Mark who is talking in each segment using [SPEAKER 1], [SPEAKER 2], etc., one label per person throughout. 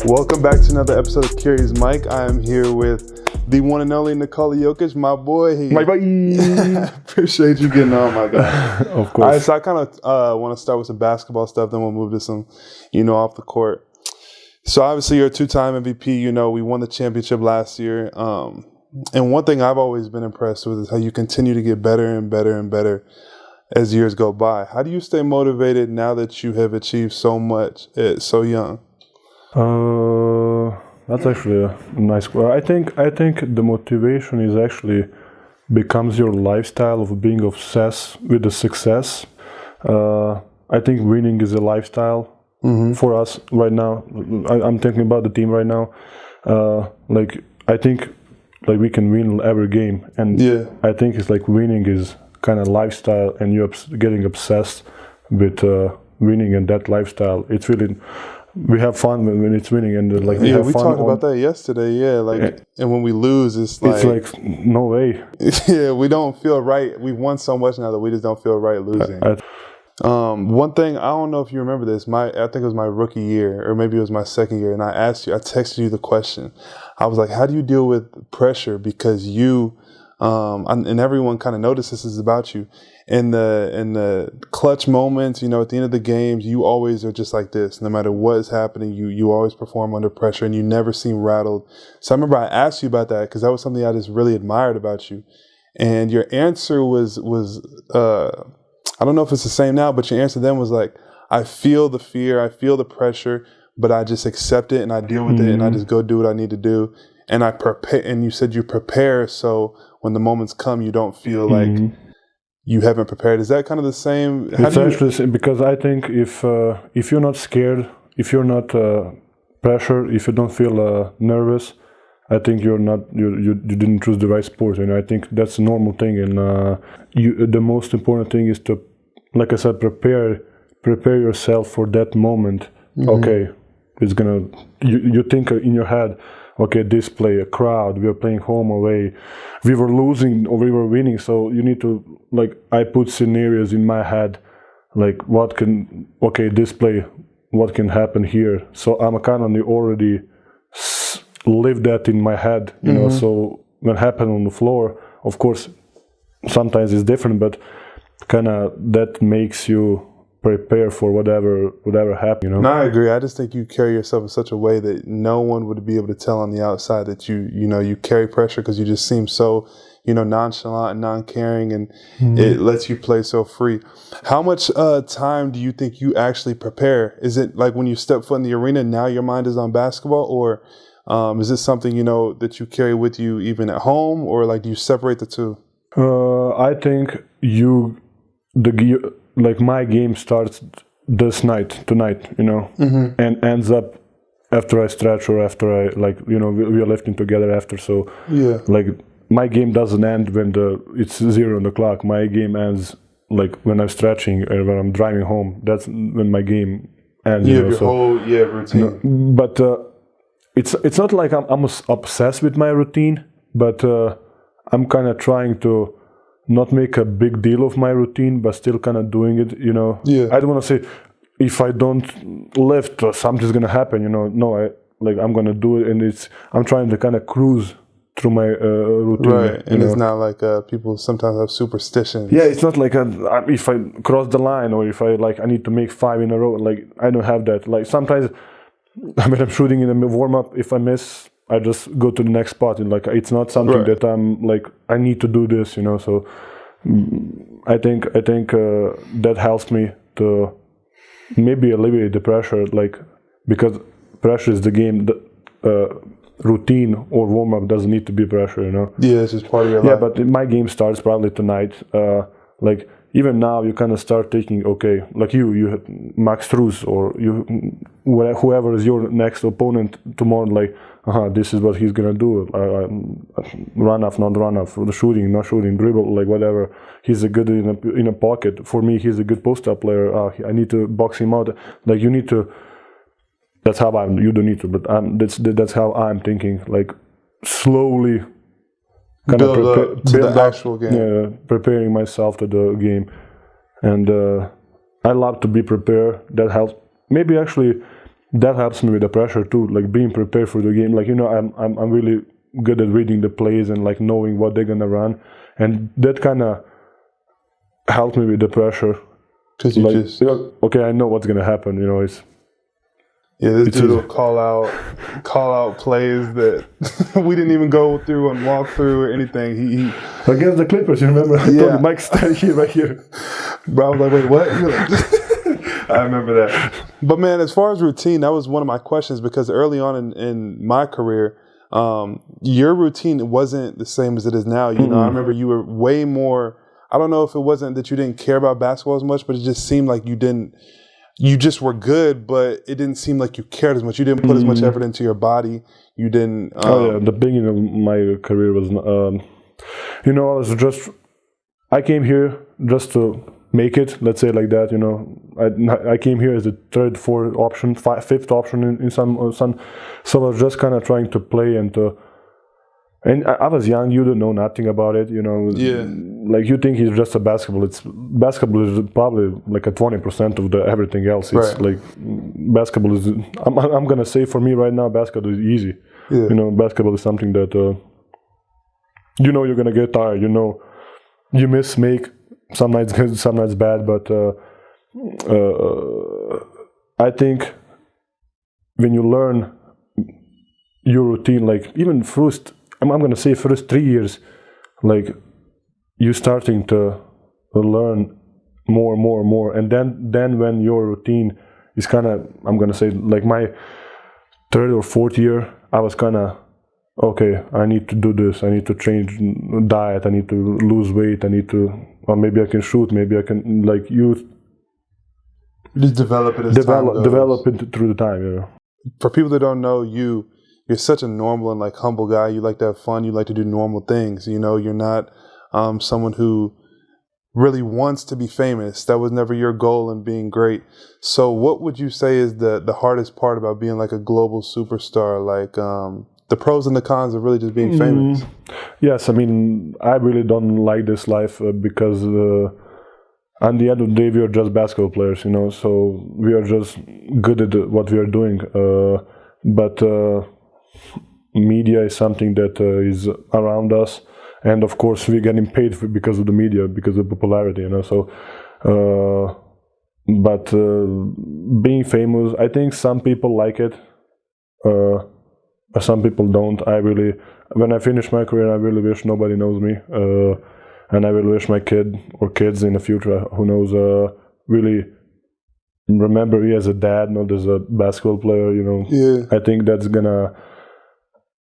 [SPEAKER 1] Welcome back to another episode of Curious Mike. I am here with the one and only Nikola Jokic, my boy.
[SPEAKER 2] My boy.
[SPEAKER 1] Appreciate you getting on, my guy.
[SPEAKER 2] Of course.
[SPEAKER 1] All right, so I kind of want to start with some basketball stuff, then we'll move to some, off the court. So obviously you're a two-time MVP. We won the championship last year. And one thing I've always been impressed with is how you continue to get better and better and better as years go by. How do you stay motivated now that you have achieved so much at so young?
[SPEAKER 2] That's actually a nice question. I think the motivation is actually becomes your lifestyle of being obsessed with the success. I think winning is a lifestyle for us right now. I'm thinking about the team right now. I think we can win every game, and I think it's like winning is kind of lifestyle, and you're getting obsessed with winning and that lifestyle. It's really. We have fun when it's winning, and we have fun.
[SPEAKER 1] We talked about that yesterday. And when we lose, it's like
[SPEAKER 2] no way.
[SPEAKER 1] Yeah, we don't feel right. We've won so much now that we just don't feel right losing. One thing, I don't know if you remember this. I think it was my rookie year, or maybe it was my second year, and I texted you the question. I was like, "How do you deal with pressure?" Because you, and everyone kind of notices this is about you. In the clutch moments, at the end of the games, you always are just like this. No matter what is happening, you always perform under pressure, and you never seem rattled. So I remember I asked you about that because that was something I just really admired about you. And your answer was I don't know if it's the same now, but your answer then was like, I feel the fear, I feel the pressure, but I just accept it and I deal with it and I just go do what I need to do. And I prepare. And you said you prepare so when the moments come, you don't feel like you haven't prepared. Is that kind of the same?
[SPEAKER 2] It's actually the same, because I think if you're not scared, if you're not pressured, if you don't feel nervous, I think you didn't choose the right sport, and I think that's a normal thing. And the most important thing is to, like I said, prepare yourself for that moment. Okay, it's gonna. You think in your head, okay, this play, a crowd, we are playing home, away, we were losing or we were winning. So you need to, I put scenarios in my head, this play, what can happen here. So I'm kind of already live that in my head, so when it happened on the floor, of course, sometimes it's different, but kind of that makes you prepare for whatever happens,
[SPEAKER 1] No, I agree. I just think you carry yourself in such a way that no one would be able to tell on the outside that you carry pressure, because you just seem so, nonchalant and non-caring, and it lets you play so free. How much time do you think you actually prepare? Is it like when you step foot in the arena, now your mind is on basketball, or is this something, that you carry with you even at home, or do you separate the two?
[SPEAKER 2] I think my game starts tonight, and ends up after I stretch or after I, we are lifting together after. So, my game doesn't end when it's 0 on the clock. My game ends when I'm stretching or when I'm driving home. That's when my game ends.
[SPEAKER 1] You have your whole routine.
[SPEAKER 2] But it's not like I'm obsessed with my routine, but I'm kind of trying to not make a big deal of my routine, but still kind of doing it, I don't want to say, if I don't lift, something's going to happen, No, I'm going to do it, and I'm trying to kind of cruise through my routine.
[SPEAKER 1] Right, and it's not like people sometimes have superstitions.
[SPEAKER 2] Yeah, it's not like if I cross the line, or if I need to make 5 in a row, I don't have that. Sometimes when I'm shooting in a warm-up, if I miss, I just go to the next spot, and it's not something that I'm I need to do this, So I think that helps me to maybe alleviate the pressure, because pressure is the game. Routine or warm-up doesn't need to be pressure,
[SPEAKER 1] Yeah, it's just part of your life.
[SPEAKER 2] Yeah, but my game starts probably tonight. Even now, you kind of start thinking, okay, you have Max Strus, or whoever is your next opponent tomorrow, this is what he's gonna do. Run off, not run off, shooting, not shooting, dribble, whatever. He's a good in a pocket. For me, he's a good post-up player. I need to box him out. You need to. That's how you don't need to, but that's how I'm thinking. Slowly.
[SPEAKER 1] Build the actual game.
[SPEAKER 2] Yeah, preparing myself to the game, and I love to be prepared. That helps. Maybe actually that helps me with the pressure too, like being prepared for the game. Like, you know, I'm really good at reading the plays and like knowing what they're gonna run, and that kind of helped me with the pressure.
[SPEAKER 1] Because you
[SPEAKER 2] like,
[SPEAKER 1] just
[SPEAKER 2] okay, I know what's gonna happen. You know,
[SPEAKER 1] this dude will call out plays that we didn't even go through and walk through or anything. He
[SPEAKER 2] against the Clippers, you remember? I told you, Mike, stand here, right here.
[SPEAKER 1] Bro, I was like, wait, what? You're like, I remember that. But man, as far as routine, that was one of my questions, because early on in my career, your routine wasn't the same as it is now. You know, I remember you were way more. I don't know if it wasn't that you didn't care about basketball as much, but it just seemed like you just were good, but it didn't seem like you cared as much. You didn't put as much effort into your body. You didn't.
[SPEAKER 2] The beginning of my career was, you know, I came here just to make it, let's say like that, you know. I came here as a third, fourth option, fifth option in some, so I was just kind of trying to play and I was young, you don't know nothing about it, you know.
[SPEAKER 1] Yeah.
[SPEAKER 2] Like, you think it's just a basketball. Basketball is probably like a 20% of the everything else. It's like, basketball is, I'm going to say for me right now, basketball is easy. Yeah. You know, basketball is something that, you know, you're going to get tired, you know, you make some nights good, some nights bad, but I think when you learn your routine, like even first 3 years, like you starting to learn more, and then when your routine is kind of, I'm gonna say, like my third or fourth year, I was kind of, okay, I need to do this, I need to change diet, I need to lose weight, or maybe I can shoot, maybe I can, like,
[SPEAKER 1] just develop it as
[SPEAKER 2] develop it through the time, you know.
[SPEAKER 1] For people that don't know you, you're such a normal and like humble guy. You like to have fun. You like to do normal things. You know, you're not someone who really wants to be famous. That was never your goal in being great. So what would you say is the hardest part about being like a global superstar? Like the pros and the cons of really just being famous?
[SPEAKER 2] Yes, I mean, I really don't like this life because at the end of the day, we are just basketball players, you know, so we are just good at what we are doing. But media is something that is around us, and of course we're getting paid because of the media, because of popularity, you know. So, but being famous, I think some people like it, some people don't. When I finish my career, I really wish nobody knows me, and I really wish my kid or kids in the future, who knows, really remember me as a dad, not as a basketball player, you know.
[SPEAKER 1] Yeah.
[SPEAKER 2] I think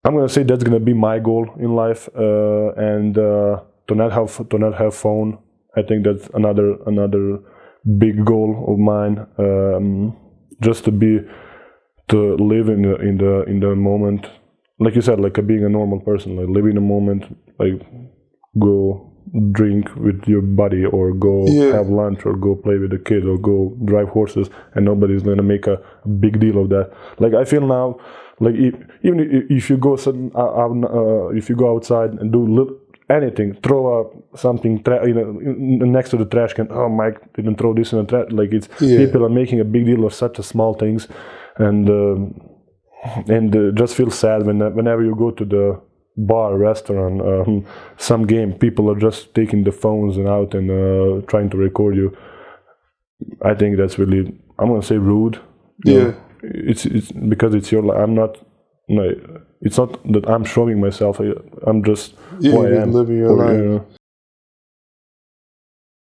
[SPEAKER 2] I'm gonna say that's gonna be my goal in life, and to not have phone. I think that's another big goal of mine. Just to live in the moment, like you said, like being a normal person, like live in the moment, like go drink with your buddy, or go have lunch, or go play with the kids, or go drive horses, and nobody's gonna make a big deal of that. Like I feel now, like even if you go if you go outside and do anything, throw something next to the trash can. Oh, Mike didn't throw this in the trash. Like people are making a big deal of such a small things, and just feel sad whenever you go to the bar, restaurant, some game, people are just taking the phones out and trying to record you. I think that's really, I'm gonna say, rude.
[SPEAKER 1] Yeah.
[SPEAKER 2] It's because it's your life. I'm not. No, it's not that I'm showing myself. I'm just who I am.
[SPEAKER 1] Living your life. You know.